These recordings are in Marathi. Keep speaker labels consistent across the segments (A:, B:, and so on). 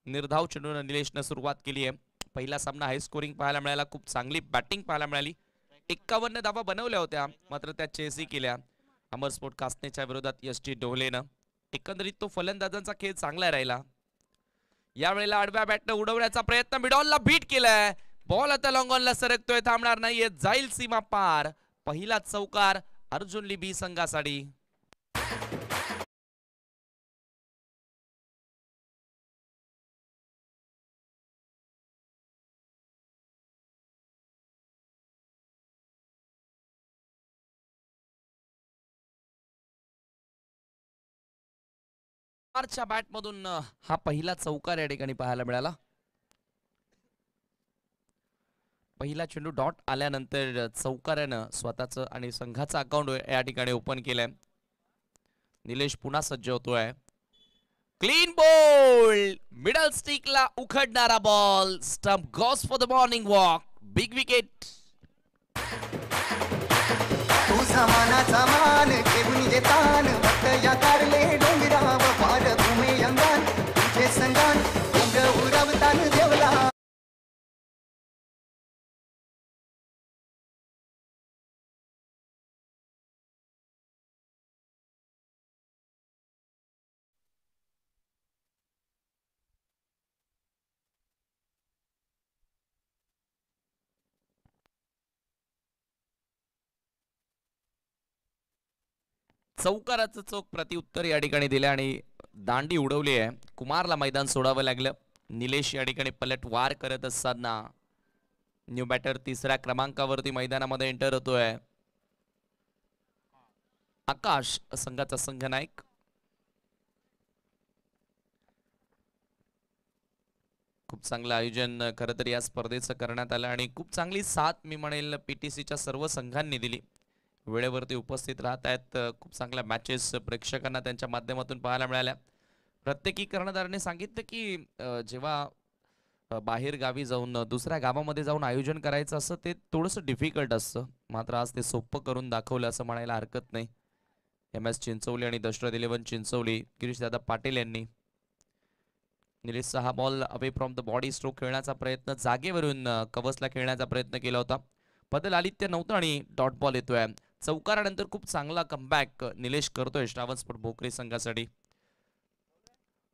A: निर्धाव चेंडूने निलेशने सुरुवात केली आहे. पहिला सामना हाय स्कोरिंग पाहायला मिळाला, खूप चांगली बॅटिंग पाहायला मिळाली. 51 धावा बनवल्या होत्या, मात्र त्या चेसही केल्या अमरस्पोर्ट कासनेच्या विरोधात एस टी डोलेनं. एकंदरीत तो फलंदाजांचा खेळ चांगला राहिला. यावेळेला आडव्या बॅटने उडवण्याचा प्रयत्न, मिडॉलला बीट केलाय. बॉल आता लॉंग ऑनला सरकतोय, थांबणार नाहीये, जाईल सीमा पार. पहिला चौकार अर्जुन ली बी संघासाठी. च्या बॅट मधून हा पहिला चौकार या ठिकाणी पाहायला मिळाला. पहिला चेंडू डॉट आल्यानंतर चौकारानं स्वतःचं आणि संघाचं अकाउंट या ठिकाणी ओपन केलंय. निलेश पुन्हा सज्ज होतोय. क्लीन बोल्ड, मिडल स्टिकला उखडणारा ball, stump goes for the morning walk, big wicket.
B: तुझा मानाचा मान घेऊन येतान भक्त या कारले डोंगराव पार भूमी अंगान तुझे संगान डोंग उडवतान देवला.
A: चौकाराचं चोख प्रत्युत्तर या ठिकाणी दिले आणि दांडी उडवली आहे. कुमारला मैदान सोडावं लागलं. निलेश या ठिकाणी पलटवार करत असताना न्यू बॅटर तिसऱ्या क्रमांकावरती मैदानामध्ये एंटर होतोय. आकाश संघाचा संघ नायक. खूप चांगलं आयोजन खरं तर या स्पर्धेचं करण्यात आलं आणि खूप चांगली साथ मी म्हणेल पीटीसीच्या सर्व संघांनी दिली. वेळेवरती उपस्थित राहत आहेत. खूप चांगल्या मॅचेस प्रेक्षकांना त्यांच्या माध्यमातून पाहायला मिळाल्या. प्रत्येकी कर्णधाराने सांगितलं की जेव्हा बाहेर गावी जाऊन दुसऱ्या गावामध्ये जाऊन आयोजन करायचं असं ते थोडंसं डिफिकल्ट असतं, मात्र आज ते सोपं करून दाखवलं असं म्हणायला हरकत नाही. एम एस चिंचवली आणि दशरथ 11 चिंचवली, गिरीशदादा पाटील यांनी. निलेशचा हा ball away from the body stroke खेळण्याचा प्रयत्न, जागेवरून कवचला खेळण्याचा प्रयत्न केला होता. बदल आदित्य नव्हतं आणि डॉट बॉल येतोय. चौकारानंतर खूप चांगला कमबॅक निलेश करतोय श्रावण स्पोर्ट भोकरे संघासाठी.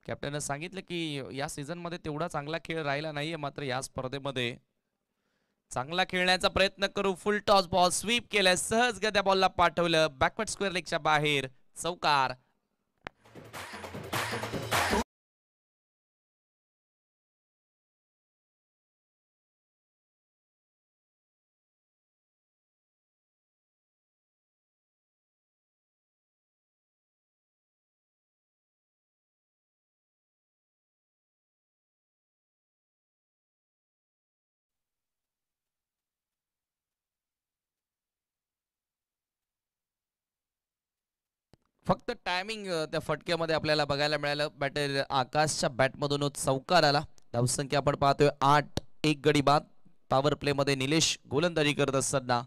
A: कॅप्टनने सांगितलं की या सीझन मध्ये तेवढा चांगला खेळ राहिला नाहीये, मात्र या स्पर्धेमध्ये चांगला खेळण्याचा प्रयत्न करू. फुल टॉस बॉल स्वीप केलाय, सहज गद्या बॉलला पाठवलं, बॅकवर्ड स्क्वेअर लेगच्या बाहेर, चौकार. फक्त टायमिंग त्या फटक्यामध्ये आपल्याला बघायला मिळालं. बॅटर आकाशच्या बॅटमधून चौकार आला. धावसंख्या आपण पाहतोय 8, 1 गडी बाद. पॉवर प्ले मध्ये निलेश गोलंदाजी करत असताना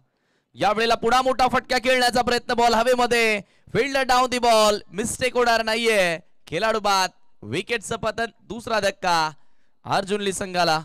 A: यावेळेला पुन्हा मोठा फटका खेळण्याचा प्रयत्न, बॉल हवेमध्ये, fielder down the ball, mistake होणार नाहीये, खेळाडू बाद, विकेटचं पतन, दुसरा धक्का अर्जुन ली संघाला.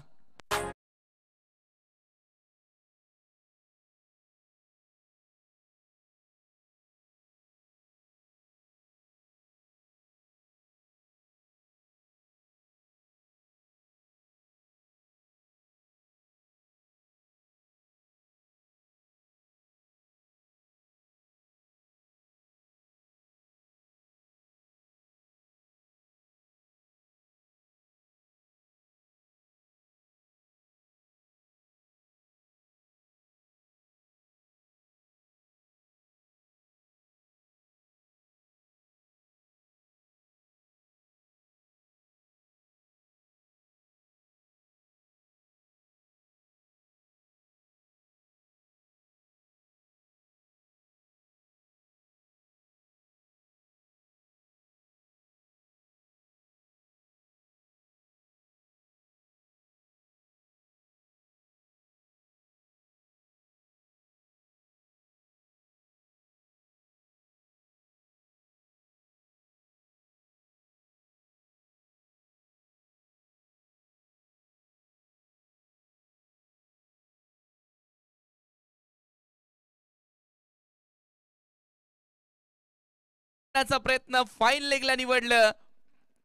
A: चा प्रयत्न फाईन लेगला निवडलं.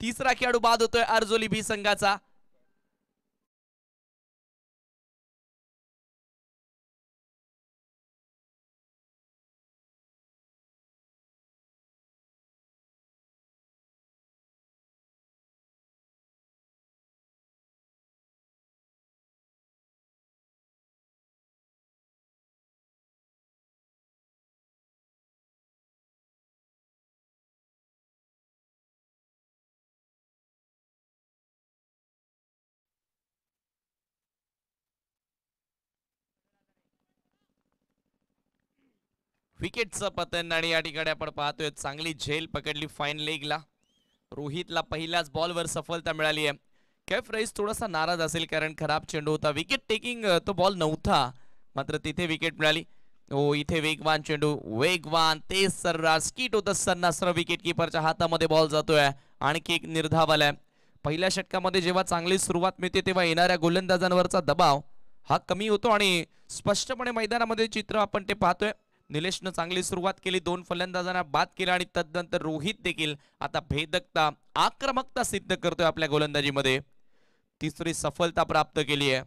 A: तिसरा खेळाडू बाद होतोय अर्जोली बी संघाचा. विकेटचं पतन आणि या ठिकाणी आपण पाहतोय चांगली झेल पकडली फाईन लेगला. रोहितला पहिल्याच बॉलवर सफलता मिळाली आहे. कैफ रईस थोडासा नाराज असेल कारण खराब चेंडू होता. विकेट टेकिंग तो बॉल नव्हता, मात्र तिथे विकेट मिळाली. ओ इथे वेगवान चेंडू, वेगवान तेज सर्रास स्किट होत असताना सर्व विकेट किपरच्या हातामध्ये बॉल जातोय. आणखी एक निर्धाव आलाय. पहिल्या षटकामध्ये जेव्हा चांगली सुरुवात मिळते तेव्हा येणाऱ्या गोलंदाजांवरचा दबाव हा कमी होतो आणि स्पष्टपणे मैदानामध्ये चित्र आपण ते पाहतोय. निलेशनं चांगली सुरुवात केली, 2 फलंदाजांना बाद केला आणि तदनंतर रोहित देखील आता भेदकता आक्रमकता सिद्ध करतोय आपल्या गोलंदाजीमध्ये. तिसरी सफलता प्राप्त केली आहे.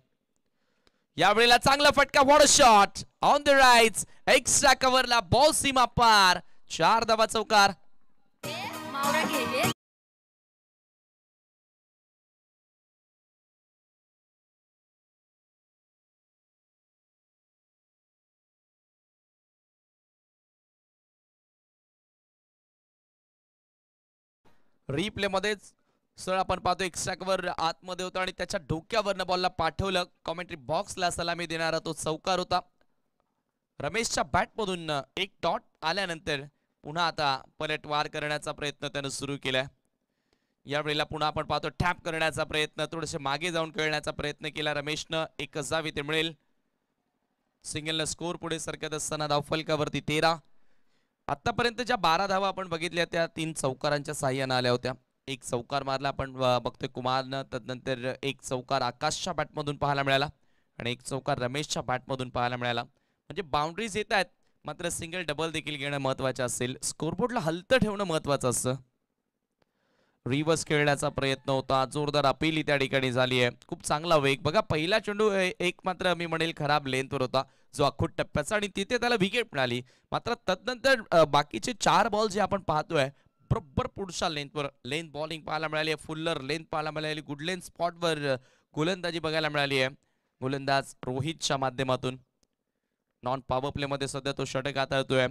A: यावेळेला चांगला फटका, what a shot on the right, extra कव्हरला बॉल सीमा पार, 4 धावा चौकार. रिप्ले मध्येच सर आपण पाहतो एक्स्ट्रा कव्हर आतमध्ये होता आणि त्याच्या डोक्यावरनं बॉलला पाठवलं. कॉमेंट्री बॉक्सला सलामी देणारा तो चौकार होता. रमेशच्या बॅटमधून एक डॉट आल्यानंतर पुन्हा आता पलटवार करण्याचा प्रयत्न त्यानं सुरू केलाय. यावेळेला पुन्हा आपण पाहतो टॅप करण्याचा प्रयत्न, थोडेसे मागे जाऊन खेळण्याचा प्रयत्न केला रमेशनं. एक जावी ते मिळेल. सिंगलनं स्कोर पुढे सरकत असताना धावफलकावरती 13. आतापर्यंत ज्या 12 धावा आपण बघितल्या त्या 3 चौकारांच्या साह्याने आल्या होत्या. एक चौकार मारला आपण बघतोय कुमारनं, तदनंतर एक चौकार आकाशच्या बॅटमधून पाहायला मिळाला आणि एक चौकार रमेशच्या बॅटमधून पाहायला मिळाला. म्हणजे बाउंड्रीज येत आहेत, मात्र सिंगल डबल देखील घेणं महत्वाचं असेल. स्कोरबोर्डला हलतं ठेवणं महत्वाचं असतं. रिव्हर्स खेळण्याचा प्रयत्न होता, जोरदार अपील त्या ठिकाणी झाली आहे. खूप चांगला वेग बघा. पहिला चेंडू एक मात्र मी म्हणेल खराब लेंथवर होता जो अखूट टप्प्याचा आणि तिथे त्याला विकेट मिळाली. मात्र तदनंतर बाकीचे 4 बॉल जे आपण पाहतोय बरोबर पुढच्या लेंथवर लेंथ बॉलिंग पाहायला मिळाली, फुल्लर लेंथ पाहायला मिळाली, गुड लेंथ स्पॉटवर गोलंदाजी बघायला मिळाली आहे गोलंदाज रोहितच्या माध्यमातून. नॉन पॉवर प्ले मध्ये सध्या तो षटक हाताळतोय.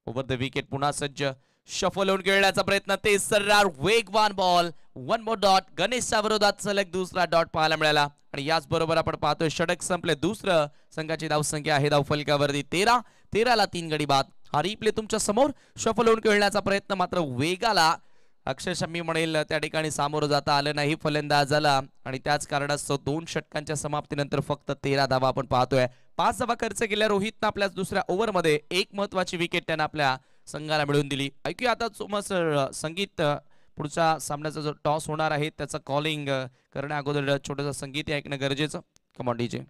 A: ओव्हर द विकेट पुन्हा सज्ज, शफल होऊन खेळण्याचा प्रयत्न, ते सर्रार वेगवान बॉल, 1 मोर डॉट. गणेशच्या विरोधात सलग दुसरा डॉट पाहायला मिळाला आणि याच बरोबर आपण पाहतोय षटक संपले. दुसरं संघाची धावसंख्या आहे धावफलकावरती 13. 13ला 3 गडी बाद. हा रिप्ले तुमच्या समोर. शफल होऊन खेळण्याचा प्रयत्न, मात्र वेगाला अक्षरशः मी म्हणेल त्या ठिकाणी सामोरं जाता आलं नाही फलंदाजाला आणि त्याच कारणास्तव 2 षटकांच्या समाप्तीनंतर फक्त 13 धावा आपण पाहतोय. 5 धावा खर्च केल्या रोहितनं आपल्या दुसऱ्या ओव्हरमध्ये. एक महत्वाची विकेट त्यानं आपल्या संघाला मिळवून दिली. ऐकूया आता संगीत पुढच्या सामन्याचा जो टॉस होणार आहे त्याचं कॉलिंग करण्या अगोदर छोटंसं संगीत ऐकणं गरजेचं. Come on DJ.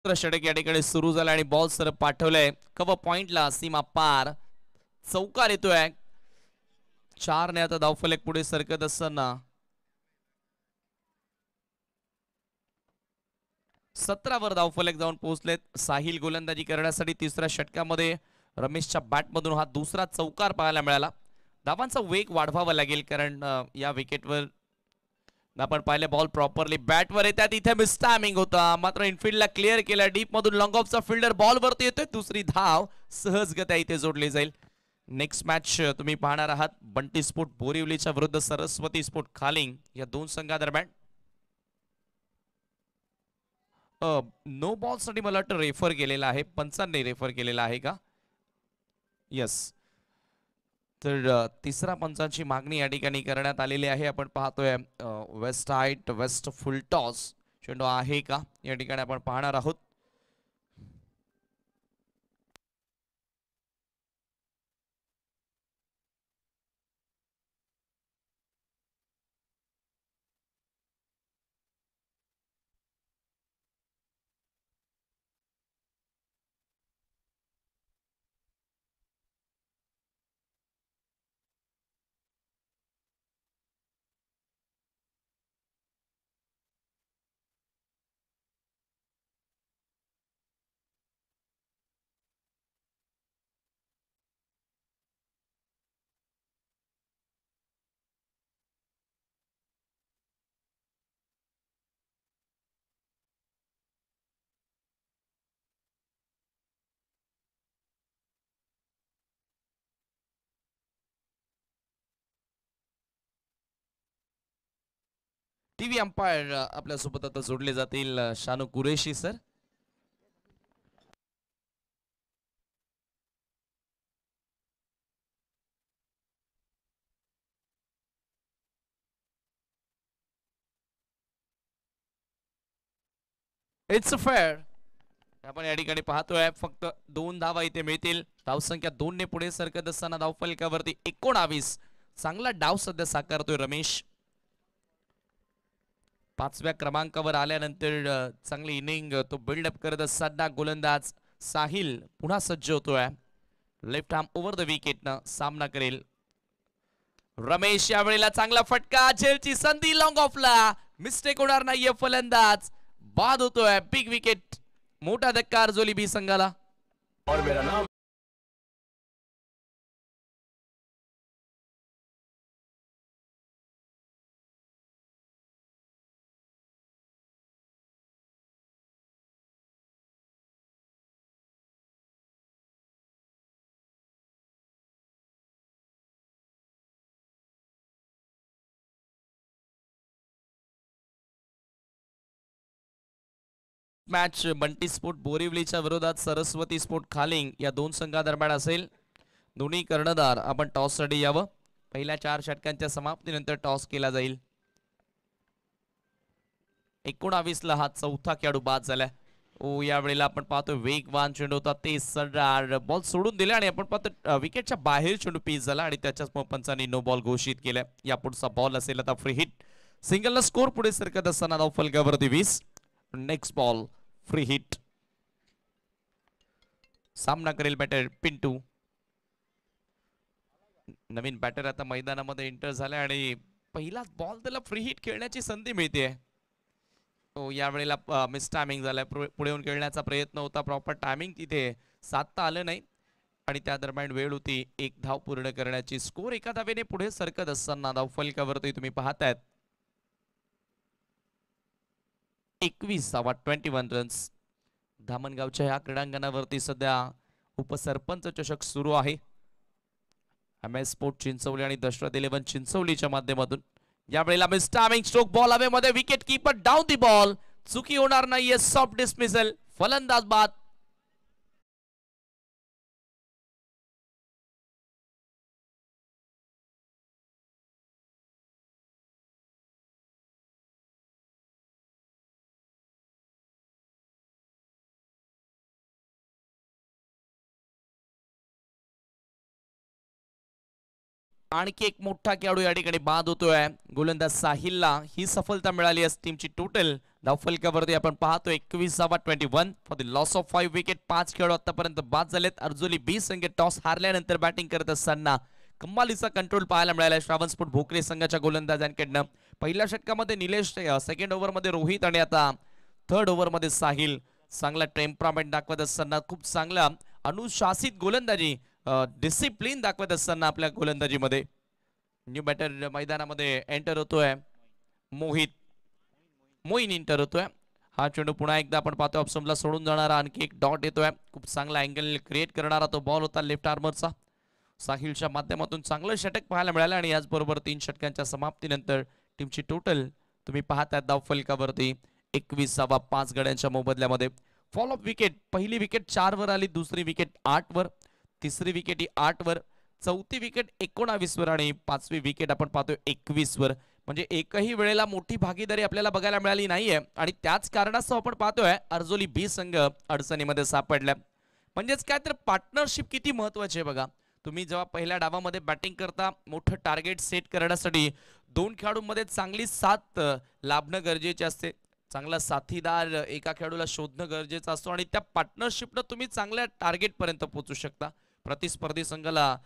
A: षटक या ठिकाणी सुरू झाला आणि बॉल सर पाठवलंय कव्हर पॉइंटला, सीमा पार, चौकार येतोय. 4 ने आता धावफलक पुढे सरकत असताना 17 वर धावफलक जाऊन पोहोचलेत. साहिल गोलंदाजी करण्यासाठी तिसऱ्या षटकामध्ये रमेशच्या बॅटमधून हा दुसरा चौकार पाहायला मिळाला. धावांचा वेग वाढवावा लागेल कारण या विकेटवर आपण पाहिले बॉल प्रॉपरली बॅटवर येतात. इथे मिस टायमिंग होता, मात्र इनफिल्डला क्लिअर केला. डीप मधून लॉंग ऑफचा फिल्डर बॉल वरती येतोय. दुसरी धाव सहजगत्या इथे जोडली जाईल. नेक्स्ट मॅच तुम्ही पाहणार आहात बंटी स्पोर्ट बोरिवलीच्या विरुद्ध सरस्वती स्पोर्ट खालिंग या दोन संघादरम्यान. नो बॉल साठी मला वाटतं रेफर केलेला आहे, पंचांनी रेफर केलेला आहे का? यस. तर तिसरा पंचांची मागणी या ठिकाणी करण्यात आलेली आहे. आपण पाहतोय waist height waist full toss चेंडू आहे का या ठिकाणी आपण पाहणार आहोत. टीव्ही अंपायर आपल्यासोबत आता जोडले जातील Shanu Qureshi sir. It's fair. आपण या ठिकाणी पाहतोय फक्त 2 धावा इथे मिळतील. धावसंख्या 2 ने पुढे सरकत असताना धावफलकावरती 19. चांगला डाव सध्या साकारतोय रमेश. 5व्या क्रमांकावर आल्यानंतर चांगली इनिंग तो बिल्डअप करत असताना गोलंदाज साहिल पुन्हा सज्ज होतोय. लेफ्ट आर्म ओव्हर द विकेटनं सामना करेल रमेश. या वेळेला चांगला फटका, झेलची संधी लॉंग ऑफला, मिस्टेक होणार नाहीये. फलंदाज बाद होतोय. बिग विकेट, मोठा धक्का अर्जोली बी संघाला. और मेरा नाम मॅच बंटी स्पोर्ट बोरिवलीच्या विरोधात सरस्वती स्पोर्ट खालिंग या दोन संघादरम्यान असेल. दोन्ही कर्णधार आपण टॉस साठी यावं. पहिल्या 4 षटकांच्या समाप्तीनंतर टॉस केला जाईल. 19 ला हा चौथा खेळाडू बाद झालाय. यावेळेला आपण पाहतो वेगवान चेंडू होता, ते सरळ बॉल सोडून दिले आणि आपण पाहतो विकेटच्या बाहेर चेंडू पीस झाला आणि त्याच्याच पंचांनी नो बॉल घोषित केलाय. या पुढचा बॉल असेल आता फ्री हिट. सिंगलला स्कोर पुढे सरकत असताना धावफलकावरती 20. Next ball free hit. सामना करेल बॅटर पिंटू. नवीन बॅटर आता मैदानामध्ये एंटर झालाय आणि पहिलाच बॉल त्याला फ्री हिट खेळण्याची संधी मिळते. यावेळेला मिस टायमिंग झालाय. पुढे येऊन खेळण्याचा प्रयत्न होता, प्रॉपर टायमिंग तिथे साधता आलं नाही आणि त्या दरम्यान वेळ होती 1 धाव पूर्ण करण्याची. स्कोर एका धावेने पुढे सरकत असताना धावफलकावरती तुम्ही पाहतायत 21 रन्स. धामणगावच्या ह्या क्रीडांगणावरती सध्या उपसरपंच चषक सुरू आहे. MS स्पोर्ट चिंचवली आणि दशरथ 11 चिंचवलीच्या माध्यमातून. यावेळेला मिस टायमिंग स्ट्रोक, बॉल हवेमध्ये, wicket keeper down the ball. चुकी होणार नाहीये. सॉफ्ट डिस्मिसल, फलंदाज बाद. आणखी एक मोठा खेळाडू या ठिकाणी बाद होतोय. गोलंदाज साहिलला ही सफलता मिळाली असती. टीमची टोटल धावफलकावरती आपण पाहतो 21 for the loss of 5 wicket. 5 खेळाडू आतापर्यंत बाद झालेत. अर्जुली बी संघ टॉस हारल्यानंतर बॅटिंग करत असताना कमालीचा कंट्रोल पाहायला मिळाला श्रावण स्पोर्ट भोकरे संघाच्या गोलंदाजांकडनं. पहिल्या षटकामध्ये निलेश, सेकंड ओव्हरमध्ये रोहित आणि आता थर्ड ओव्हरमध्ये साहिल चांगला टेम्परामेंट दाखवत असताना, खूप चांगला अनुशासित गोलंदाजी, डिसिप्लिन दाखवत असताना आपल्या गोलंदाजीमध्ये. न्यू बॅटर मैदानामध्ये एंटर होतोय मोईन एंटर होतोय. हा चेंडू पुन्हा एकदा आपण पाहतो ऑप्शनला सोडून जाणारा आणखी एक डॉट येतोय. खूप चांगला अँगल क्रिएट करणारा तो बॉल होता लेफ्ट आर्मरचा. साहिलच्या माध्यमातून चांगलं षटक पाहायला मिळालं आणि याचबरोबर 3 षटकांच्या समाप्तीनंतर टीमची टोटल तुम्ही पाहताय धावफलकावरती 21 5 गड्यांच्या मोबदल्यामध्ये. फॉलोअप विकेट, पहिली विकेट 4 वर आली, दुसरी विकेट 8 वर, तिसरी विकेट ही 8 वर, चौथी विकेट 19 वर आणि पाचवी विकेट आपण पाहतोय 21 वर. म्हणजे एकही वेळेला मोठी भागीदारी आपल्याला बघायला मिळाली नाहीये आणि त्याच कारणास्तव आपण पाहतोय अर्जोली बी संघ अडचणीमध्ये सापडलाय. म्हणजेच काय तर पार्टनरशिप किती महत्वाची आहे बघा. तुम्ही जेव्हा पहिल्या डावामध्ये बॅटिंग करता, मोठं टार्गेट सेट करण्यासाठी 2 खेळाडूंमध्ये चांगली साथ लाभणं गरजेचे असते. चांगला साथीदार एका खेळाडूला शोधणं गरजेचं असतो आणि त्या पार्टनरशिपनं तुम्ही चांगल्या टार्गेट पर्यंत पोहोचू शकता, प्रतिस्पर्धी संघाला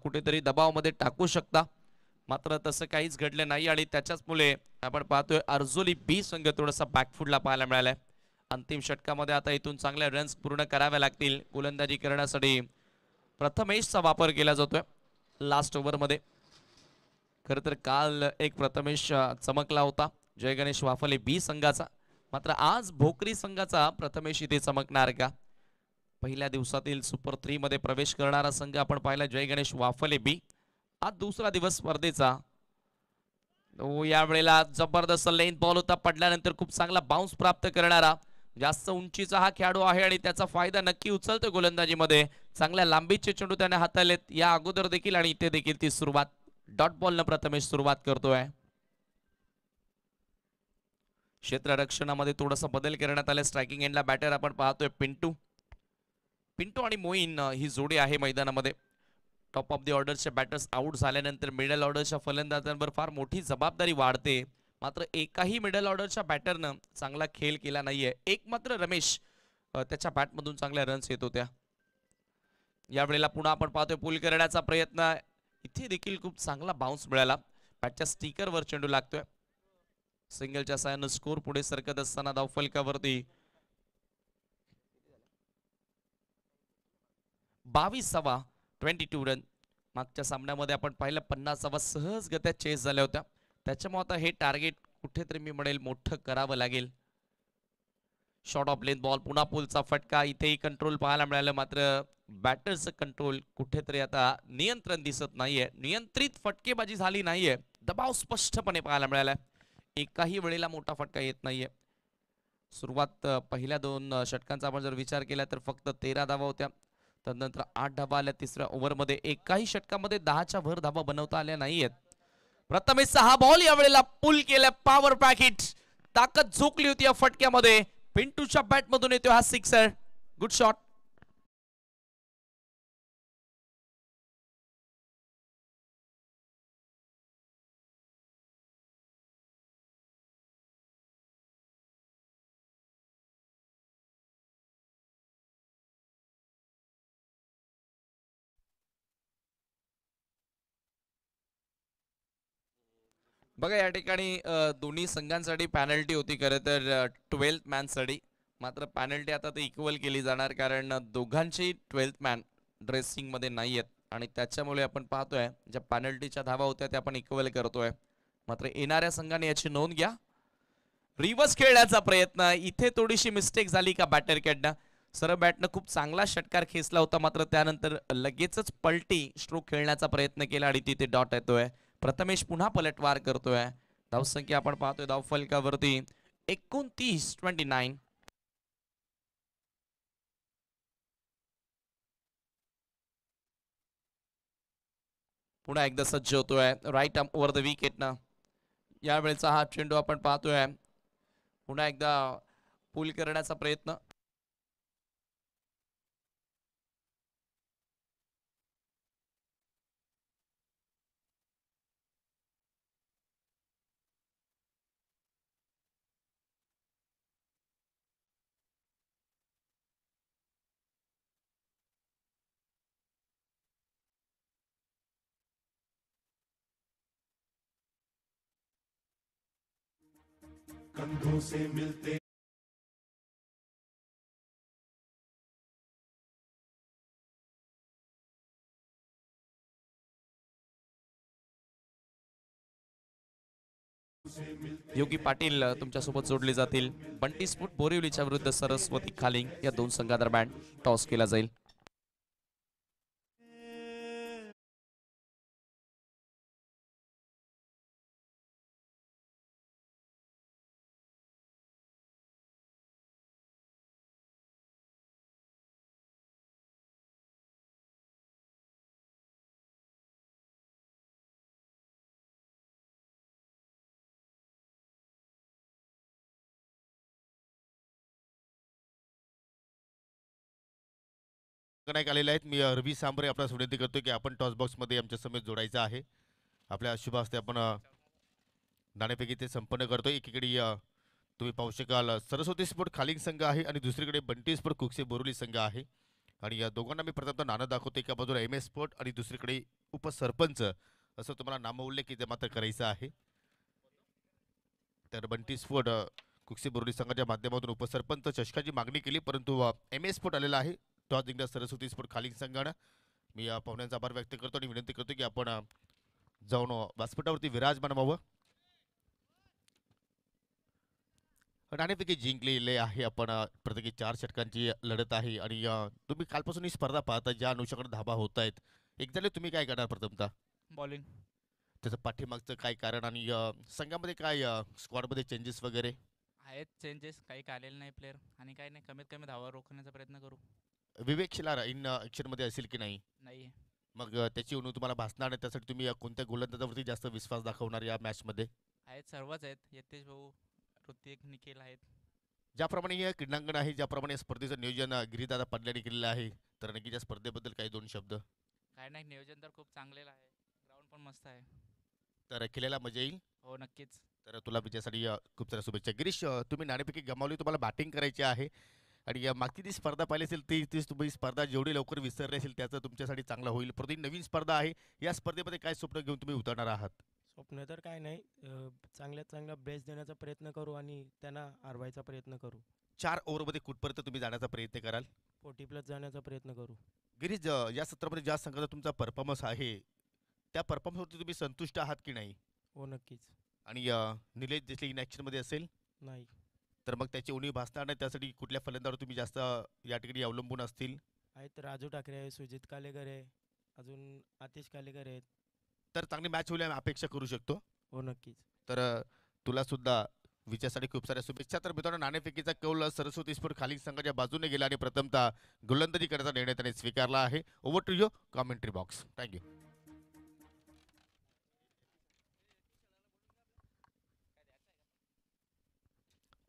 A: कुठेतरी दबावामध्ये टाकू शकता. मात्र तसं काहीच घडलं नाही आणि त्याच्याचमुळे आपण पाहतोय अर्जोली बी संघ थोडासा बॅकफुटला पाहायला मिळालाय. अंतिम षटकामध्ये आता इथून चांगल्या रन्स पूर्ण कराव्या लागतील. गोलंदाजी करण्यासाठी प्रथमेशचा वापर केला जातोय लास्ट ओव्हरमध्ये. खरं तर काल एक प्रथमेश चमकला होता जय गणेश वाफले बी संघाचा. मात्र आज भोकरी संघाचा प्रथमेश इथे चमकणार का? पहिल्या दिवसातील सुपर 3 मध्ये प्रवेश करणारा संघ आपण पाहिला जय गणेश वाफले बी. आज दुसरा दिवस स्पर्धेचा. यावेळेला जबरदस्त लेन बॉल होता, पडल्यानंतर खूप चांगला बाउन्स प्राप्त करणारा जास्त उंचीचा हा खेळाडू आहे आणि त्याचा फायदा नक्की उचलतो गोलंदाजीमध्ये. चांगल्या लांबीचे चेंडू त्याने हाताळलेत या अगोदर देखील आणि इथे देखील ती सुरुवात डॉट बॉलनं प्रथमेश सुरुवात करतोय. क्षेत्ररक्षणामध्ये थोडासा बदल करण्यात आला. स्ट्रायकिंग एंडला बॅटर आपण पाहतोय पिंटू. पिंटू आणि मोईन ही जोडी आहे मैदानामध्ये. टॉप ऑफ द ऑर्डरचे बॅटर्स आउट झाल्यानंतर मिडल ऑर्डरच्या फलंदाजांवर फार मोठी जबाबदारी वाढते. मात्र एकाही मिडल ऑर्डरच्या बॅटरनं चांगला खेळ केला नाहीये. एक मात्र रमेश, त्याच्या बॅटमधून चांगल्या रन्स येत होत्या. यावेळेला पुन्हा आपण पाहतोय पुल करण्याचा प्रयत्न. इथे देखील खूप चांगला बाउन्स मिळाला. बॅटच्या स्टिकरवर चेंडू लागतोय. सिंगलच्या साहाय्यानं स्कोर पुढे सरकत असताना धावफलकावरती 22 रन. मागच्या सामन्यामध्ये आपण पाहिलं 50 सहजगत्या चेस झाल्या होत्या. त्याच्यामुळे आता हे टार्गेट कुठेतरी मी म्हणेल मोठं करावं लागेल. शॉर्ट ऑफ लेन बॉल, पुन्हा पुलचा फटका. इथेही कंट्रोल पाहायला मिळालं, मात्र बॅटरचं कंट्रोल कुठेतरी आता नियंत्रण दिसत नाहीये. नियंत्रित फटकेबाजी झाली नाहीये. दबाव स्पष्टपणे पाहायला मिळालाय. एकाही वेळेला मोठा फटका येत नाहीये. सुरुवात पहिल्या 2 षटकांचा आपण जर विचार केला तर फक्त 13 धावा होत्या. त्यानंतर 8 धावा आल्या तिसऱ्या ओव्हरमध्ये. एकाही षटकामध्ये 10च्या वर धावा बनवता आल्या नाहीयेत. प्रथमेशचा हा बॉल यावेळेला पुल केला. पॉवर पॅकेट, ताकद झोकली होती या फटक्यामध्ये. पिंटूच्या बॅटमधून येतो हा सिक्सर. Good shot. बघा या ठिकाणी दोन्ही संघांसाठी पॅनल्टी होती खरं तर 12th मॅनसाठी. मात्र पॅनल्टी आता ते इक्वल केली जाणार कारण दोघांची 12th मॅन ड्रेसिंगमध्ये नाही आहेत आणि त्याच्यामुळे आपण पाहतोय ज्या पॅनल्टीच्या धावा होत्या त्या आपण इक्वल करतोय. मात्र येणाऱ्या संघाने याची नोंद घ्या. रिव्हर्स खेळण्याचा प्रयत्न, इथे थोडीशी मिस्टेक झाली का बॅटरकडनं. सरळ बॅटनं खूप चांगला षटकार खेचला होता, मात्र त्यानंतर लगेचच पलटी स्ट्रोक खेळण्याचा प्रयत्न केला आणि तिथे डॉट येतोय. प्रथमेश पुन्हा पलटवार करतोय. धावसंख्या आपण पाहतोय धावफलकावरती 29. पुन्हा एकदा सज्ज होतोय राईट आर्म ओव्हर द विकेटनं. यावेळेचा हा चेंडू आपण पाहतोय. पुन्हा एकदा पुल करण्याचा प्रयत्न.
C: कंधों से मिलते
A: योगी पाटील तुमच्यासोबत जोडले जातील. बंटी स्फोट बोरिवलीच्या विरुद्ध सरस्वती खालिंग या 2 संघादरम्यान टॉस केला जाईल.
D: नायक आलेले आहेत. मी रवी सांबरे आपल्याला विनंती करतो की आपण टॉस बॉक्समध्ये आमच्या समेत जोडायचं आहे. आपल्या शुभ हस्ते आपण नाणेफेकी ते संपन्न करतो. एकीकडे तुम्ही पाहू शकाल सरस्वती स्पोर्ट खालिंग संघ आहे आणि दुसरीकडे बंटी स्पोर्ट कुकसे बोरुली संघ आहे. आणि या दोघांना मी प्रथमतः नाणं दाखवतो. एका बाजूला MS स्पोर्ट आणि दुसरीकडे उपसरपंच असं तुम्हाला नामोल्लेख इथे मात्र करायचं आहे. तर बंटी स्पोर्ट कुकसे बोरुली संघाच्या माध्यमातून उपसरपंच चषकाची मागणी केली, परंतु MS स्पोर्ट आलेला आहे. टॉस जिंकला सरस्वती स्पोर्ट खालिंग संघानं. मी या पाहुण्यांचा आभार व्यक्त करतो आणि विनंती करतो की आपण जाऊन व्यासपीठावरती विराजमान व्हावं. नाणेफेकी जिंकलेले आहे आपण. प्रत्येकी 4 षटकांची लढत आहे आणि तुम्ही कालपासून ही स्पर्धा पाहता, ज्या अनुषंगाने धाबा होत आहेत. एक झाले तुम्ही काय करणार प्रथमतः?
E: बॉलिंग.
D: त्याचं पाठीमागचं काय कारण आणि संघामध्ये काय स्क्वॉडमध्ये चेंजेस वगैरे
E: आहेत चेंजेस, काही आलेले नाही प्लेअर आणि काही नाही, कमीत कमी धावा रोखण्याचा प्रयत्न करू.
D: विवेक शिलार इन ॲक्शनमध्ये असेल की नाही?
E: नाही
D: मग त्याची उणीव तुम्हाला भासणार नाही. त्यासाठी तुम्ही कोणत्या गोलंदाजावरती जास्त विश्वास दाखवणार या मॅचमध्ये?
E: आहेत, सर्वच आहेत. यतेश भाऊ, ऋतिक, निखिल आहेत.
D: ज्याप्रमाणे हे क्रीडांगण आहे, ज्याप्रमाणे या स्पर्धेचं नियोजन गिरीदादा पाटलांनी केलेलं आहे, तर नक्की त्या स्पर्धेबद्दल काही 2 शब्द?
E: काय नाही, नियोजन तर खूप चांगलेलं आहे, ग्राउंड पण मस्त आहे.
D: तर खेळायला मजा येईल.
E: हो नक्कीच.
D: तर तुला विजयासाठी खूप साऱ्या शुभेच्छा. गिरीश, तुम्ही नाणेफेकी गमावली, तुम्हाला बॅटिंग करायची आहे आणि मागची ती स्पर्धा पाहिली असेल तीच तुम्ही स्पर्धा जेवढी लवकर विसरली असेल त्याचं तुमच्यासाठी चांगलं होईल. परंतु ही नवीन स्पर्धा आहे, या स्पर्धेमध्ये काय स्वप्न घेऊन तुम्ही उतरणार आहात?
F: स्वप्न तर काय नाही, चांगल्यात चांगला बेस्ट देण्याचा प्रयत्न करू आणि त्यांना हरवायचा प्रयत्न करू.
D: 4 ओव्हरमध्ये कुठपर्यंत तुम्ही जाण्याचा प्रयत्न कराल?
F: 40+ जाण्याचा प्रयत्न करू.
D: गिरीश, या सत्रामध्ये ज्या संघाचा तुमचा परफॉर्मन्स आहे, त्या परफॉर्मन्सवरती तुम्ही संतुष्ट आहात की नाही?
F: हो नक्कीच.
D: आणि निलेश देशले इन ॲक्शनमध्ये असेल
F: नाही.
D: तर मग त्याची उणीव भासणार नाही. त्यासाठी कुठल्या फलंदाजावर तुम्ही जास्त या ठिकाणी अवलंबून असतील?
F: आहेत, राजू ठाकरे आहे, सुजित कालेकर आहे, अजून आतिश कालेकर आहेत.
D: तर चांगली मॅच होईल अपेक्षा करू शकतो.
F: हो नक्कीच.
D: तर तुला सुद्धा विजयासाठी खूप साऱ्या शुभेच्छा. तर मित्रांनो, नाणेफेकीचा कौल सरस्वती स्पोर्ट खालिंग संघाच्या बाजूने गेला आणि प्रथमतः गोलंदाजी करण्याचा निर्णय त्याने स्वीकारला आहे. Over to you commentary box. Thank you.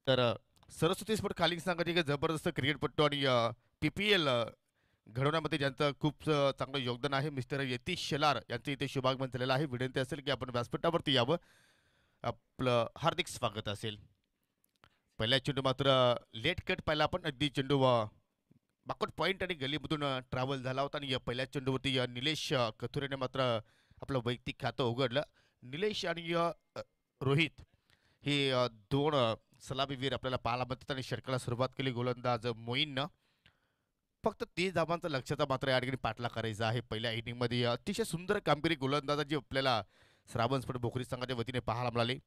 D: तर सरस्वती स्पोर्ट खालिंग संघाचे एक जबरदस्त क्रिकेटपट्टू आणि PPL घडवण्यामध्ये ज्यांचं खूप चांगलं योगदान आहे, मिस्टर यतीश शेलार यांचं इथे शुभागमन झालेलं आहे. विनंती असेल की आपण व्यासपीठावरती यावं. आपलं हार्दिक स्वागत असेल. पहिल्या चेंडू मात्र लेट कट पाहिला आपण. अगदी चेंडू बाकट पॉईंट आणि गलीमधून ट्रॅव्हल झाला होता आणि पहिल्या चेंडूवरती निलेश कथुरेने मात्र आपलं वैयक्तिक खातं उघडलं. निलेश आणि रोहित हे 2 सलामीवीर आपल्याला पाहायला मिळतात आणि षटकाला सुरुवात केली गोलंदाज मोईननं. फक्त 30 धावांचा लक्ष्याचा मात्र या ठिकाणी पाठला करायचा आहे. पहिल्या इनिंगमध्ये अतिशय सुंदर कामगिरी गोलंदाजाची आपल्याला श्रावण स्पोर्ट भोकरी संघाच्या वतीने पाहायला मिळाली.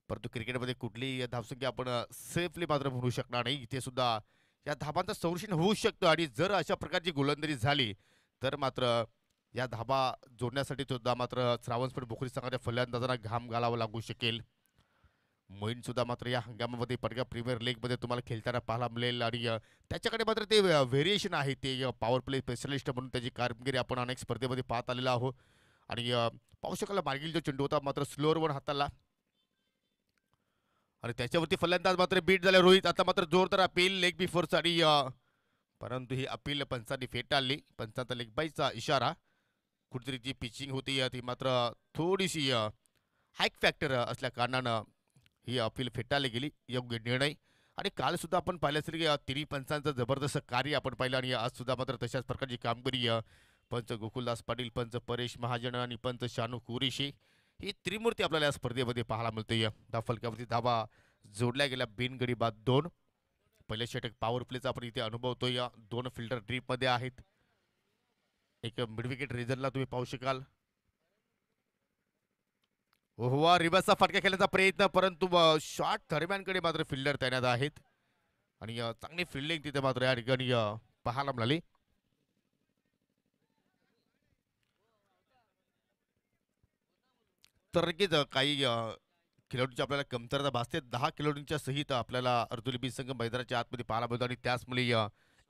D: परंतु क्रिकेटमध्ये कुठलीही धावसंख्या आपण सेफली मात्र म्हणू शकणार नाही. इथे सुद्धा या धाबांचं संरक्षण होऊ शकतं आणि जर अशा प्रकारची गोलंदाजी झाली तर मात्र या धाबा जोडण्यासाठी सुद्धा मात्र श्रावण स्पोर्ट भोकरी संघाच्या फलंदाजांना घाम घालावा लागू शकेल. मोईन सुद्धा मात्र या हंगामामध्ये पडगा प्रीमियर लीगमध्ये तुम्हाला खेळताना पाहायला मिळेल आणि त्याच्याकडे मात्र ते व्हेरिएशन आहे, ते पॉवर प्ले स्पेशलिस्ट म्हणून त्याची कामगिरी आपण अनेक स्पर्धेमध्ये पाहत आलेलो आहोत. आणि पाहू शकाल मार्गिल जो चेंडू होता मात्र स्लोअर वन हाताला आणि त्याच्यावरती फलंदाज मात्र बीट झाले रोहित. आता मात्र जोरदार अपील लेग बिफोरचा आणि परंतु ही अपील पंचांनी फेटाळली. पंचांचा लेग बाईचा इशारा. कुठेतरी जी पिचिंग होती ती मात्र थोडीशी हाईक फॅक्टर असल्या कारणानं ही अपील फेटाळली गेली. योग्य निर्णय. आणि काल सुद्धा आपण पाहिलं असेल की तिन्ही पंचांचं जबरदस्त कार्य आपण पाहिलं आणि आज सुद्धा मात्र तशाच प्रकारची कामगिरी पंच गोकुलदास पाटील, पंच परेश महाजन आणि पंच शानू कुरेशी ही त्रिमूर्ती आपल्याला या स्पर्धेमध्ये पाहायला मिळते. धाफलक्यावरती धावा जोडल्या गेल्या बिनगडी बाद 2. पहिल्या षटक पॉवर प्लेचा आपण इथे अनुभवतो. या 2 फिल्डर ड्रीपमध्ये आहेत. एक मिड विकेट रिझनला तुम्ही पाहू शकाल. ओहवा रिवर्सचा फटका खेळण्याचा प्रयत्न, परंतु शॉट दरम्यानकडे मात्र फिल्डर तैनात आहेत आणि चांगली फिल्डिंग तिथे मात्र या ठिकाणी पाहायला मिळाली. तर नक्कीच काही खेळाडूंची आपल्याला कमतरता भासते. 10 खेळाडूंच्या सहित आपल्याला अर्जुन संघ मैदानाच्या आतमध्ये पाहायला मिळतो आणि त्याचमुळे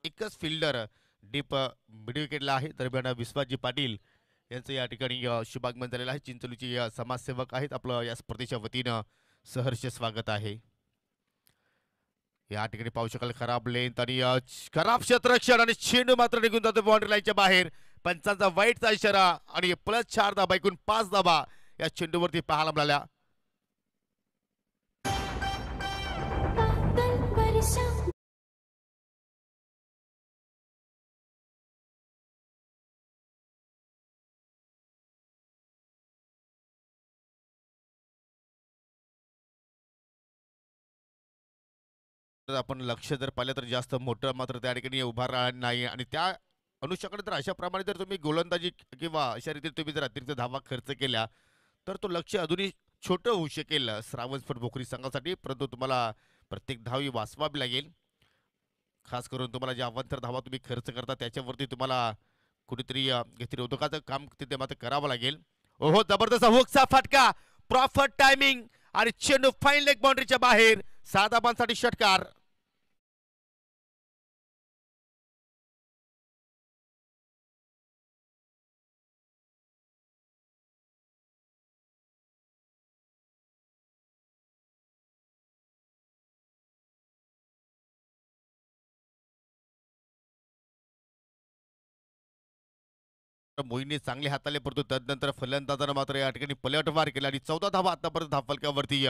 D: एकच फिल्डर डीप मिड विकेटला आहे. दरम्यान विश्वासजी पाटील यांचं या ठिकाणी शुभागमन झालेलं आहे. चिंचोलीचे समाजसेवक आहेत. आपलं या स्पर्धेच्या वतीनं सहर्ष स्वागत आहे. या ठिकाणी पाहू शकाल खराब लेंथ आणि खराब क्षेत्ररक्षण आणि चेंडू मात्र निघून जातो बाउंड्री लाईनच्या बाहेर. पंचांचा वाईटचा इशारा आणि +4 धाबा एकूण 5 धाबा या चेंडूवरती पाहायला मिळाल्या. तर आपण लक्ष जर पाहिलं तर जास्त मोठं मात्र त्या ठिकाणी उभा राहणार नाही आणि त्या अनुषंगाने तर अशा प्रमाणे जर तुम्ही गोलंदाजी किंवा अशा रीतीने तुम्ही जर अतिरिक्त धावा खर्च केल्या तर तो लक्ष अजूनही छोटं होऊ शकेल श्रावण स्पोर्ट भोकरी संघासाठी. परंतु तुम्हाला प्रत्येक धाव ही वाचवावी लागेल. खास करून तुम्हाला जे अवांतर धावा तुम्ही खर्च करता त्याच्यावरती तुम्हाला कुठेतरी गतिरोधकाचं काम तिथे मात्र करावं लागेल. ओहो, जबरदस्त हुकचा फटका, प्रॉपर टायमिंग आणि चेंडू फाईन लेग बाउंड्रीच्या बाहेर. 6 धाबांसाठी षटकार. मोहिनी चांगले हाताले परंतु तदनंतर फलंदाजानं मात्र या ठिकाणी पलटवार केला आणि 14 धावा आतापर्यंत धावफलकावरती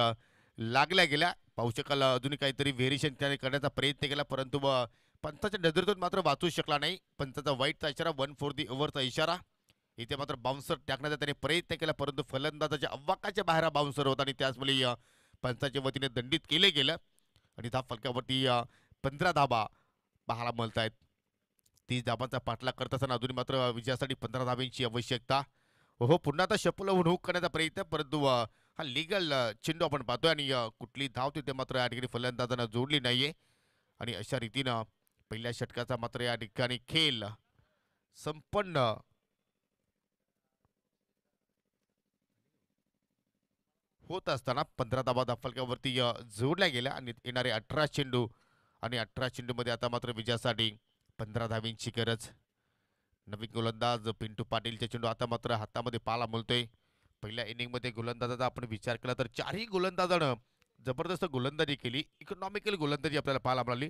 D: लागल्या गेल्या. पाहू शकाल अजूनही काहीतरी व्हेरिएशन त्याने करण्याचा प्रयत्न केला परंतु पंचाच्या नजरेतून मात्र वाचू शकला नाही. पंचाचा वाईटचा इशारा, 1 फॉर दी ओव्हरचा इशारा. इथे मात्र बाउन्सर टाकण्याचा त्याने प्रयत्न केला परंतु फलंदाजाच्या अव्वाकाच्या बाहेर बाउन्सर होता आणि त्याचमुळे पंचाच्या वतीने दंडित केले गेलं आणि धावफलकावरती 15 धाबा पाहायला मिळत आहेत. 30 धाबांचा पाठलाग करत असताना अजून मात्र विजयासाठी 15 धाब्यांची आवश्यकता. हो, पुन्हा आता शपल होऊन हुक करण्याचा प्रयत्न परंतु हा लिगल चेंडू आपण पाहतोय आणि कुठली धाव तिथे मात्र या ठिकाणी फलंदाजांना जोडली नाहीये आणि अशा रीतीनं पहिल्या षटकाचा मात्र या ठिकाणी खेळ संपन्न होत असताना 15 धाबा धावफलकावरती जोडल्या गेल्या आणि येणारे 18 चेंडू आणि 18 चेंडूमध्ये आता मात्र विजयासाठी 15 धाब्यांची गरज. नवीन गोलंदाज पिंटू पाटीलचे चेंडू आता मात्र हातामध्ये पाहायला मिळतोय. पहिल्या इनिंगमध्ये गोलंदाजाचा आपण विचार केला तर 4ही गोलंदाजानं जबरदस्त गोलंदाजी केली. इकॉनॉमिकल गोलंदाजी आपल्याला पाहायला मिळाली.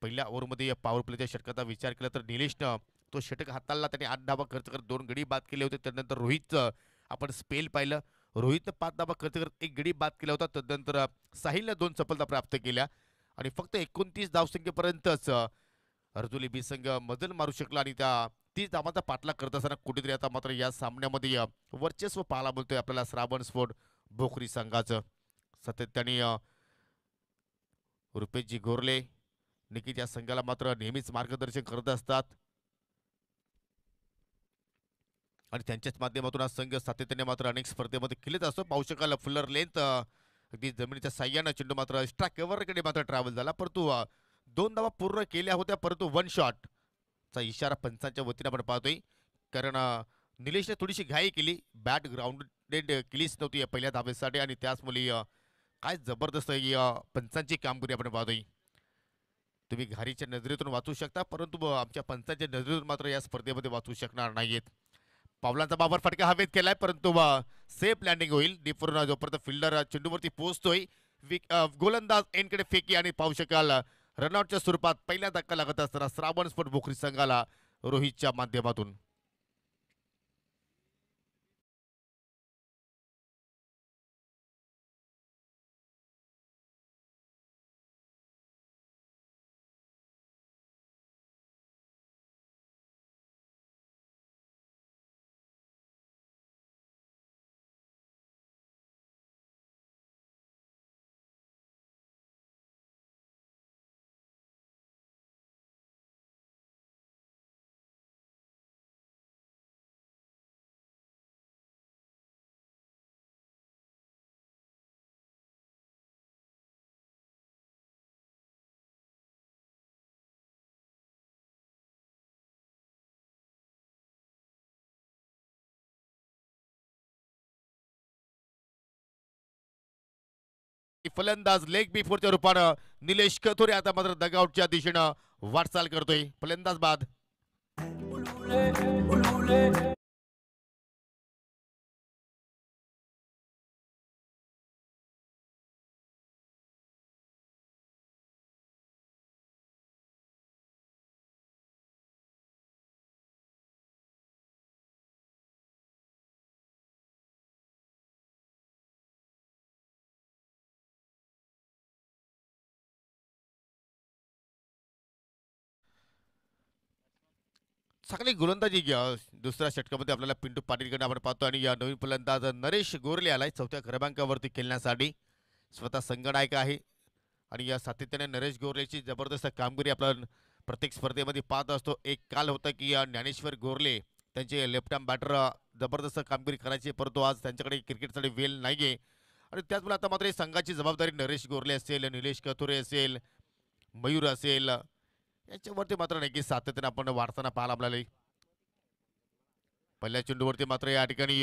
D: पहिल्या ओव्हरमध्ये पॉवर प्लेच्या षटकाचा विचार केला तर निलेशनं तो षटक हाताळला. त्याने 8 धाबा खर्च करत 2 गडी बाद केले होते. त्यानंतर रोहितचं आपण स्पेल पाहिलं. रोहितनं 5 धाबा खर्च करत 1 गडी बाद केला होता. तदनंतर साहिलनं 2 सफलता प्राप्त केल्या आणि फक्त 29 धावसंख्येपर्यंतच अर्जुली बी संघ मजल मारू शकला आणि त्या 30 धावांचा पाठलाग करत असताना कुठेतरी आता मात्र या सामन्यामध्ये वर्चस्व पाहायला मिळतोय आपल्याला श्रावण स्पोर्ट भोकरी संघाचं. सातत्याने रुपेशजी गोरले निकित या संघाला मात्र नेहमीच मार्गदर्शन करत असतात आणि त्यांच्याच माध्यमातून हा संघ सातत्याने मात्र अनेक स्पर्धेमध्ये खेळत असतो. पाहू शकाल फुलर लेंथ अगदी जमिनीच्या साह्यानं चेंडू मात्र एक्स्ट्रा कव्हरकडे मात्र ट्रॅव्हल झाला परंतु 2 धावा पूर्ण केल्या होत्या परंतु 1 शॉटचा इशारा पंचांच्या वतीने आपण पाहतोय कारण निलेशने थोडीशी घाई केली. बॅट ग्राउंडेड केलीच नव्हती या पहिल्या धावेसाठी आणि त्याचमुळे काय जबरदस्त पंचांची कामगिरी आपण पाहतोय. तुम्ही घारीच्या नजरेतून वाचू शकता परंतु आमच्या पंचांच्या नजरेतून मात्र या स्पर्धेमध्ये वाचू शकणार नाहीयेत. पावलांचा बाबर फटका हवेत केलाय परंतु सेफ लँडिंग होईल. डीपवरून जोपर्यंत फिल्डर चेंडूवरती पोहोचतोय गोलंदाज एनकडे फेकी आणि पाहू शकाल रनआउटच्या स्वरूपात पहिला धक्का लागत असताना श्रावण स्पोर्ट भोकरी संघाला रोहितच्या माध्यमातून. फलंदाज लेग बिफोरच्या रूपानं निलेश कथोरे आता मात्र डगआउटच्या दिशेनं वाटचाल करतोय. फलंदाज बाद. चांगली गोलंदाजी दुसऱ्या षटकामध्ये आपल्याला पिंटू पाटीलकडे आपण पाहतो आणि या नवीन फलंदाज नरेश गोरले आलाय चौथ्या क्रमांकावरती खेळण्यासाठी. स्वतः संघनायक आहे आणि या सातत्याने नरेश गोरलेची जबरदस्त कामगिरी आपण प्रत्येक स्पर्धेमध्ये पाहत असतो. एक काल होता की ज्ञानेश्वर गोरले त्यांचे लेफ्ट आर्म बॅटर जबरदस्त कामगिरी करायची, परंतु आज त्यांच्याकडे क्रिकेटसाठी वेळ नाहीये आणि त्याचमुळे आता मात्र संघाची जबाबदारी नरेश गोरले असेल, निलेश कथुरे असेल, मयूर असेल, याच्यावरती मात्र नक्कीच सातत्याने आपण वाढताना पाहायला आपल्याला. पहिल्या चेंडूवरती मात्र या ठिकाणी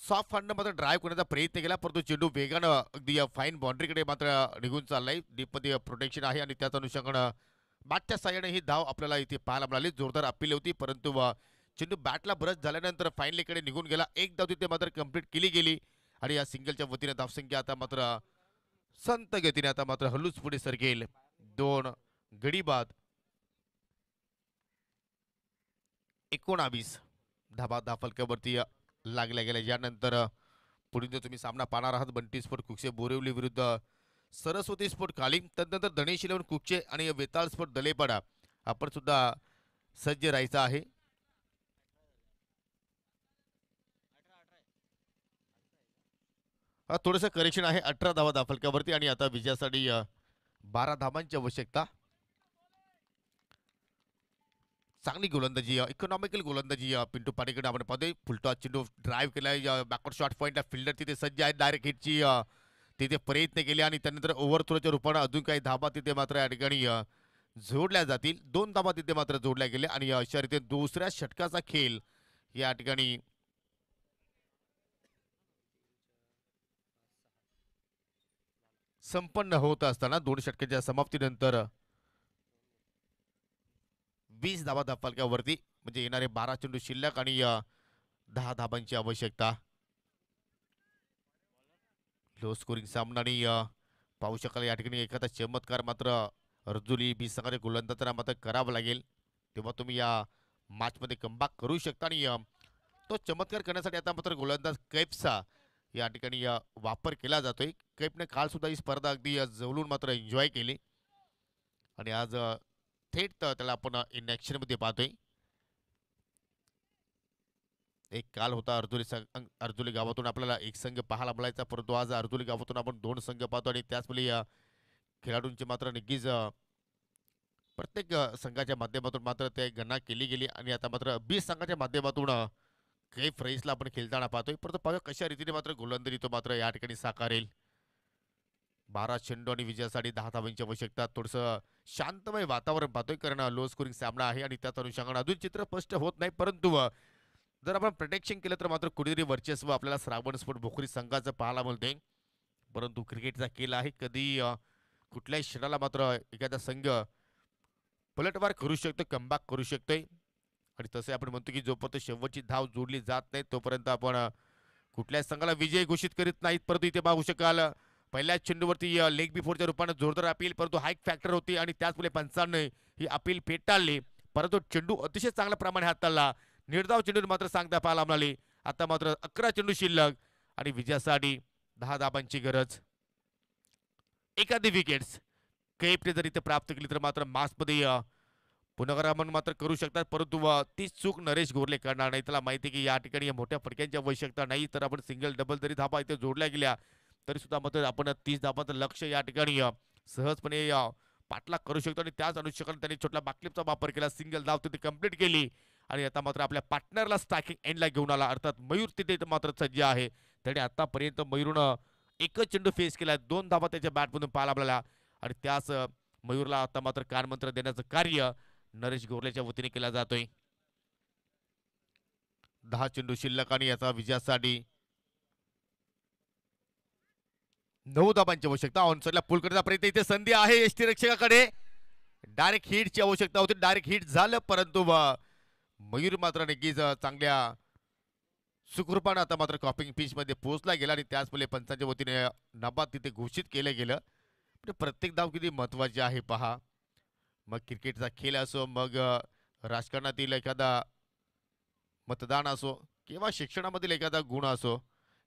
D: सॉफ्ट फंड मात्र ड्राईव्ह करण्याचा प्रयत्न केला, परंतु चेंडू वेगानं अगदी फाईन बाउंड्रीकडे मात्र निघून चाललाय. डीपमध्ये प्रोटेक्शन आहे आणि त्याच अनुषंगानं बॅटच्या साह्याने ही धाव आपल्याला इथे पाहायला मिळाली. जोरदार अपील होती, परंतु चेंडू बॅटला ब्रश झाल्यानंतर फाईनलीकडे निघून गेला. एक धाव तिथे मात्र कंप्लीट केली गेली आणि या सिंगलच्या वतीने धावसंख्या आता मात्र संत गतीने आता मात्र हल्लूच पुढे सरकेल. 2 गडी बाद 19 धाबा फलकावरती लागल्या गेल्या. यानंतर पुढे जो तुम्ही सामना पाहणार आहात बंटी स्पोर्ट कुक्षे बोरिवली विरुद्ध सरस्वती स्पोर्ट कालिंग, त्यानंतर गणेश इलेव्हन कुक्षे आणि वेताळ स्पोर्ट दलेपाडा आपण सुद्धा सज्ज राहायचं आहे. थोडंसं करेक्शन आहे, 18 धावा फलकावरती आणि आता विजयासाठी 12 धावांची आवश्यकता. चांगली गोलंदाजी, इकॉनॉमिकल गोलंदाजी पिंटू पाटीलकडे आपण पाहतोय. फुलटॉस चेंडू ड्राईव्ह केलाय, बॅकवर्ड शॉट पॉईंटला फिल्डर तिथे सज्ज आहेत. डायरेक्ट हिटची तिथे प्रयत्न केले आणि त्यानंतर ओव्हरथ्रोच्या रूपाने अजून काही धाबा तिथे मात्र या ठिकाणी जोडल्या जातील. 2 धाबा तिथे मात्र जोडल्या गेल्या आणि अशा रीतीने दुसऱ्या षटकाचा खेळ या ठिकाणी संपन्न होत असताना 2 षटकाच्या समाप्तीनंतर 20 धावा फलकावरती, म्हणजे येणारे 12 चेंडू शिल्लक आणि 10 धाबांची आवश्यकता. लो स्कोरिंग सामना आणि पाहू शकाल या ठिकाणी एखादा चमत्कार मात्र अर्जुली बी संघाच्या गोलंदाजांना मात्र करावा लागेल, तेव्हा तुम्ही या मॅचमध्ये कमबॅक करू शकता. आणि तो चमत्कार करण्यासाठी आता मात्र गोलंदाज कैफचा या ठिकाणी वापर केला जातोय. कैफने काल सुद्धा ही स्पर्धा अगदी जवळून मात्र एन्जॉय केली आणि आज थेट त्याला आपण इन ॲक्शन मध्ये पाहतोय. एक काल होता अर्जुली गावातून आपल्याला एक संघ पाहायला मिळायचा, परंतु आज अर्जुली गावातून आपण 2 संघ पाहतो आणि त्याचवेळी खेळाडूंची मात्र नक्कीच प्रत्येक संघाच्या माध्यमातून मात्र ते गणना केली गेली आणि आता मात्र 20 संघाच्या माध्यमातून कैफ रईसला आपण खेळताना पाहतोय. परंतु पाहूया कशा रीतीने मात्र गोलंदाजी तो मात्र या ठिकाणी साकारेल. 12 चेंडू आणि विजयासाठी 10 धावांची आवश्यकता. थोडंसं शांतमय वातावरण पाहतोय, कारण लो स्कोरिंग सामना आहे आणि त्याच अनुषंगाने अजून चित्र स्पष्ट होत नाही, परंतु जर आपण प्रोटेक्शन केलं तर मात्र कुठेतरी वर्चस्व आपल्याला श्रावण स्पोर्ट भोकरी संघाचं पाहायला मिळते. परंतु क्रिकेटचा खेळ आहे, कधी कुठल्याही क्षणाला मात्र एखादा संघ पलटवार करू शकतो, कमबॅक करू शकतोय आणि तसे आपण म्हणतो की जोपर्यंत शेवटची धाव जोडली जात नाही तोपर्यंत आपण कुठल्याही संघाला विजय घोषित करीत नाहीत. परंतु इथे पाहू शकाल पहिल्याच चेंडूवरती लेग बिफोरच्या रूपाने जोरदार अपील, परंतु हाईक फॅक्टर होती आणि त्याचमुळे पंचांनी ही अपील फेटाळली, परंतु चेंडू अतिशय चांगल्या प्रमाणे हाताळला. निर्धाव चेंडू मात्र सांगता पाहायला मिळाली. आता मात्र 11 चेंडू शिल्लक आणि विजयासाठी 10 धाबांची गरज. एखादी विकेट्स कैफने जर इथे प्राप्त केली तर मात्र मासमध्ये पुनरागमन मात्र करू शकतात, परंतु ती चूक नरेश गोरले करणार नाही. त्याला माहिती की या ठिकाणी मोठ्या फटक्यांची आवश्यकता नाही, तर आपण सिंगल डबल जरी धाबा इथे जोडल्या गेल्या तरी सुद्धा मात्र आपण 30 धाबांचं लक्ष या ठिकाणी सहजपणे पाठलाग करू शकतो आणि त्याच अनुषंगाने त्यांनी छोटा बॅकलिपचा वापर केला. सिंगल धाव तिथे कंप्लीट केली आणि आता मात्र आपल्या पार्टनरला स्ट्रायकिंग एंडला घेऊन आला, अर्थात मयूर तिथे मात्र सज्ज आहे. त्याने आतापर्यंत मयूरनं एकच चेंडू फेस केला, 2 धाबा त्याच्या बॅटमधून पाहायला मिळाल्या आणि त्याच मयूरला आता मात्र कानमंत्र देण्याचं कार्य नरेश गोरलेच्या वतीने केला जातोय. 10 चेंडू शिल्लक आणि याचा विजयासाठी 9 धाबांची आवश्यकता. ऑनसाइडला पुल करण्याचा प्रयत्न, इथे संधी आहे यष्टीरक्षकाकडे, डायरेक्ट हिटची आवश्यकता होती, डायरेक्ट हिट झालं, परंतु मयूर मात्र नक्कीच चांगल्या सुखरूपानं आता मात्र कॉपिंग पिच मध्ये पोहोचला गेला आणि त्याचमुळे पंचांच्या वतीने नाबाद तिथे घोषित केलं गेलं. प्रत्येक धाव किती महत्वाची आहे पहा, मग क्रिकेटचा खेळ असो, मग राजकारणातील एखादा मतदान असो किंवा शिक्षणामधील एखादा गुण असो,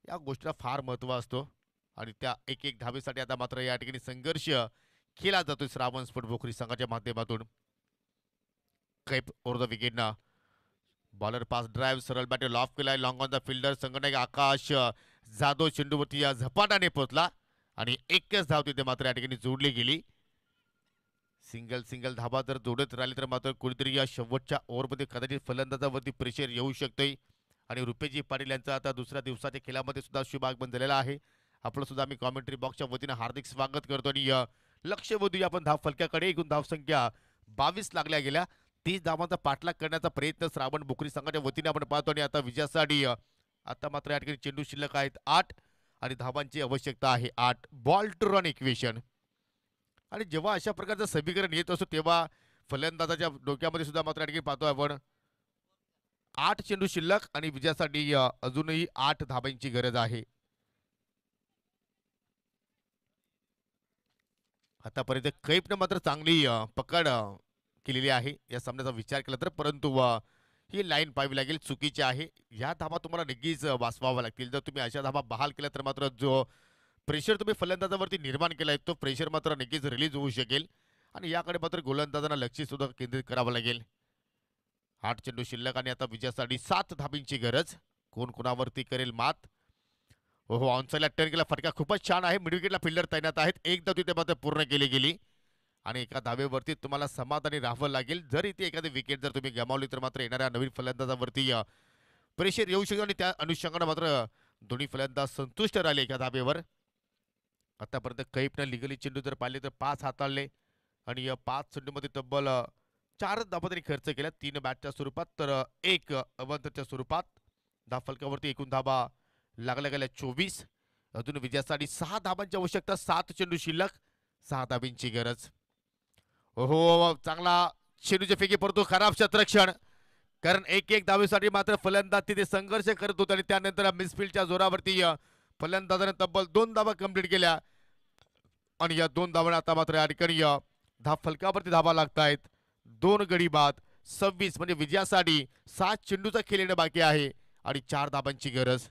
D: या गोष्टीला फार महत्त्व असतो आणि त्या एक एक धावेसाठी आता मात्र या ठिकाणी संघर्ष केला जातोय श्रावण स्पोर्ट भोकरी संघाच्या माध्यमातून. कैफ ओव्हर द विकेटना बॉलर पास ड्राईव्ह सरळ बॅटर लॉफ केलाय. लॉंग ऑन द फिल्डर संगणक आकाश जाधव चेंडूवरती झपाट्याने पोहोचला आणि एकच धाव तिथे मात्र या ठिकाणी जोडली गेली. सिंगल धाबा जर जोडत राहिले तर मात्र कुठेतरी या शेवटच्या ओव्हरमध्ये कदाचित फलंदाजावरती प्रेशर येऊ शकतोय. आणि रुपेशजी पाटील यांचा आता दुसऱ्या दिवसाच्या खेळामध्ये सुद्धा शुभ आगमन झालेला आहे. आपलं सुद्धा आम्ही कॉमेंट्री बॉक्सच्या वतीनं हार्दिक स्वागत करतो. आणि लक्ष वेधूया आपण धाव फलक्याकडे. एकूण धावसंख्या 22 लागल्या गेल्या. 30 धावांचा पाठलाग करण्याचा प्रयत्न श्रावण बोकरी संघाच्या वतीने आपण पाहतो. आणि आता विजयासाठी आता मात्र या ठिकाणी चेंडू शिल्लक आहेत 8 आणि धावांची आवश्यकता आहे 8. Ball to run equation. आणि जेव्हा अशा प्रकारचं समीकरण येत असतो तेव्हा फलंदाजाच्या डोक्यामध्ये सुद्धा मात्र या ठिकाणी पाहतो आपण 8 चेंडू शिल्लक आणि विजयासाठी अजूनही 8 धाबांची गरज आहे. आतापर्यंत कैफनं मात्र चांगली पकड केलेली आहे या सामन्याचा विचार केला तर. परंतु ही लाईन पाहावी लागेल, चुकीची आहे. ह्या धाबा तुम्हाला नक्कीच वाचवाव्या लागतील. जर तुम्ही अशा धाबा बहाल केल्या तर मात्र जो प्रेशर तुम्ही फलंदाजावरती निर्माण केला आहे तो प्रेशर मात्र नक्कीच रिलीज होऊ शकेल. आणि याकडे मात्र गोलंदाजांना लक्ष सुद्धा केंद्रित करावं लागेल. 8 चेंडू शिल्लक आणि आता विजयासाठी 7 धाबींची गरज. कोण कोणावरती करेल मात. हो ऑनसाईडला टर्न केला, फटका खूपच छान आहे. मिड विकेटला फिल्डर तैनात आहेत. एक धाव तिथे मात्र पूर्ण केली गेली आणि एका धावेवरती तुम्हाला समाधानी राहावं लागेल. जर इथे एखादी विकेट जर तुम्ही गमावली तर मात्र येणाऱ्या नवीन फलंदाजावरती प्रेशर येऊ शकतो आणि त्या अनुषंगाने मात्र दोन्ही फलंदाज संतुष्ट राहिले एका धावेवर. आतापर्यंत कैफनं लिगली चेंडू जर पाहिले तर 5 हाताळले आणि या 5 चेंडूमध्ये तब्बल 4 धाबा त्यांनी खर्च केल्या. 3 बॅटच्या स्वरूपात तर 1 अवंतच्या स्वरूपात. धाव फलकावरती एकूण धाबा लागल्या गेल्या 24. अजून विजयासाठी 6 धाबांची आवश्यकता. 7 चेंडू शिल्लक 6 धाबींची गरज. हो चांगला चेंडूच्या फेकी परंतु खराब क्षेत्ररक्षण. कारण एक धावेसाठी मात्र फलंदाज तिथे संघर्ष करत होते आणि त्यानंतर मिसफिल्डच्या जोरावरती फलंदाजाने तब्बल 2 धाबा कंप्लीट केल्या आणि या 2 धावांना आता मात्र या ठिकाणी धाव फलकावरती धाबा लागत आहेत. 2 गडी बाद 26 म्हणजे विजयासाठी 7 चेंडूचा खेळ येणं बाकी आहे आणि 4 धाबांची गरज.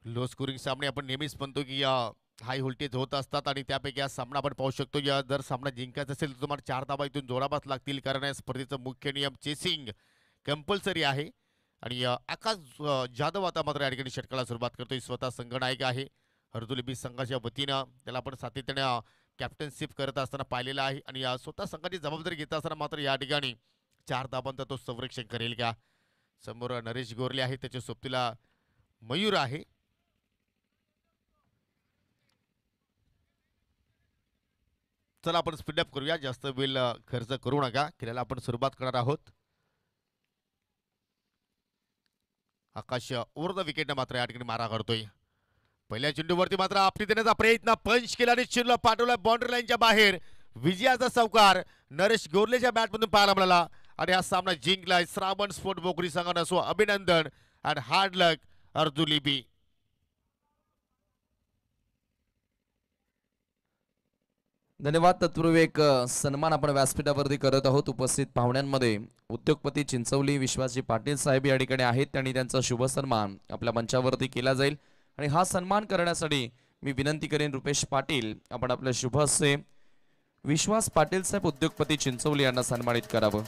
D: लो स्कोरिंग सामने आपण नेहमीच म्हणतो की हाय व्होल्टेज होत असतात आणि त्यापैकी हा सामना आपण पाहू शकतो. या जर सामना जिंकायचा असेल तर तुम्हाला 4 धाबा इथून जोडावाच लागतील. कारण या स्पर्धेचा मुख्य नियम चेसिंग कंपल्सरी आहे. आणि आकाश जाधव आता मात्र या ठिकाणी षटकाला सुरुवात करतोय. स्वतः संघनायक आहे. हरदुल संघाच्या वतीनं त्याला आपण सातत्याने कॅप्टनशिप करत असताना पाहिलेलं आहे आणि स्वतः संघाची जबाबदारी घेत असताना मात्र या ठिकाणी 4 धाबांचा तो संरक्षण करेल का. समोर नरेश गोरले आहे, त्याच्या सोबतीला मयूर आहे. चला आपण स्पीडअप करूया, जास्त वेळ खर्च करू नका. खेळायला आपण सुरुवात करणार आहोत. आकाश ओव्हर द विकेटने मात्र या ठिकाणी मारा करतोय. पहिल्या चेंडूवरती मात्र आपली देण्याचा प्रयत्न, पंच केला आणि चेंडूला पाठवला बाउंड्री लाईनच्या बाहेर. विजयाचा चौकार नरेश गोरलेच्या बॅटमधून पाहायला मिळाला आणि हा सामना जिंकलाय श्रावण स्पोर्ट बोकरी संघानं. सो अभिनंदन अँड हार्ड लक अर्जुलीबी.
A: धन्यवाद. तत्पूर्वी एक सन्मान आपण व्यासपीठावरती करत आहोत. उपस्थित पाहुण्यांमध्ये उद्योगपती चिंचवली विश्वासजी पाटील साहेब या ठिकाणी आहेत आणि त्यांचा शुभ सन्मान आपल्या मंचावरती केला जाईल. आणि हा सन्मान करण्यासाठी मी विनंती करेन रुपेश पाटील आपण आपल्या शुभ हस्ते विश्वास पाटील साहेब उद्योगपती चिंचवली यांना सन्मानित करावं.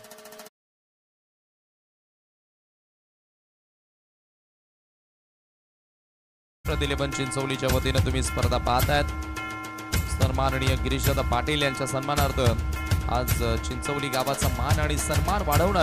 A: प्रतिलेबन चिंचवलीच्या वतीनं तुम्ही स्पर्धा पाहतायत. सन्माननीय गिरीशदादा पाटील यांच्या सन्मानार्थ आज चिंचवली गावाचा मान आणि सन्मान वाढवणार